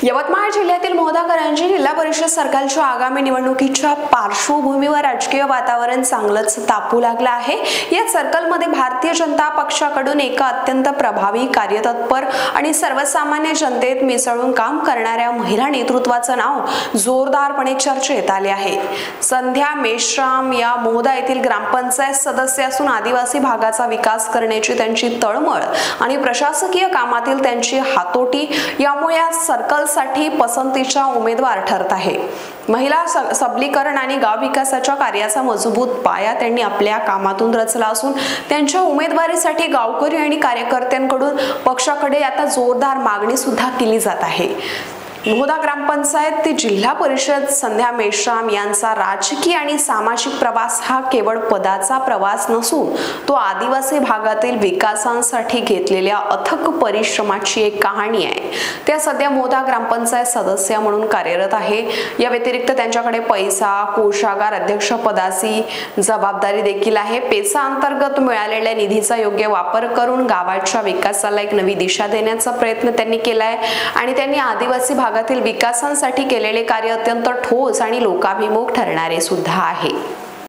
यवतमाळ जिल्ह्यातील मोहदाकरांची जिल्हा परिषद सरकारच्या आगामी निवडणुकीच्या पार्श्वभूमीवर राजकीय वातावरण चांगलंच तापू लागलं आहे। या सर्कलमध्ये भारतीय जनता पक्षाकडून एका अत्यंत प्रभावी, कार्यतत्पर आणि सर्वसामान्य जनतेत मिसळून काम करणाऱ्या महिला नेतृत्वाचं नाव जोरदारपणे चर्चेत आले आहे। संध्या मेश्राम या मोहदा येथील ग्रामपंचायत सदस्य असून आदिवासी भागाचा विकास करण्याची त्यांची तळमळ आणि प्रशासकीय कामातील त्यांची हातोटी यामुळे या सर्कलसाठी पसंतीचा उमेदवार ठरत आहे। महिला सबलीकरण आणि गाव विकासाच्या कार्याचा मजबूत पाया त्यांनी आपल्या कामातून रचला असून त्यांच्या उमेदवारीसाठी गावकरी आणि कार्यकर्त्यांकडून पक्षाकडे आता जोरदार मागणी सुद्धा केली जात आहे। मोहदा ग्रामपंचायत ते जिल्हा परिषद संध्या मेश्राम यांचा राजकीय आणि सामाजिक प्रवास हा केवळ पदाचा प्रवास नसून तो आदिवासी भागातील विकासासाठी घेतलेल्या अथक परिश्रमाची एक कहाणी आहे। त्या सध्या मोहदा ग्रामपंचायत सदस्य म्हणून कार्यरत आहे। या व्यतिरिक्त त्यांच्याकडे पैसा, कोषागार अध्यक्ष पदाची जबाबदारी देखील आहे। पेसा अंतर्गत मिळालेल्या निधीचा योग्य वापर करून गावाच्या विकासाला एक नवी दिशा देण्याचा प्रयत्न त्यांनी केलाय आणि त्यांनी आदिवासी भागातील विकासासाठी केलेले कार्य अत्यंत ठोस आणि लोकाभिमुख ठरणारे सुद्धा आहे।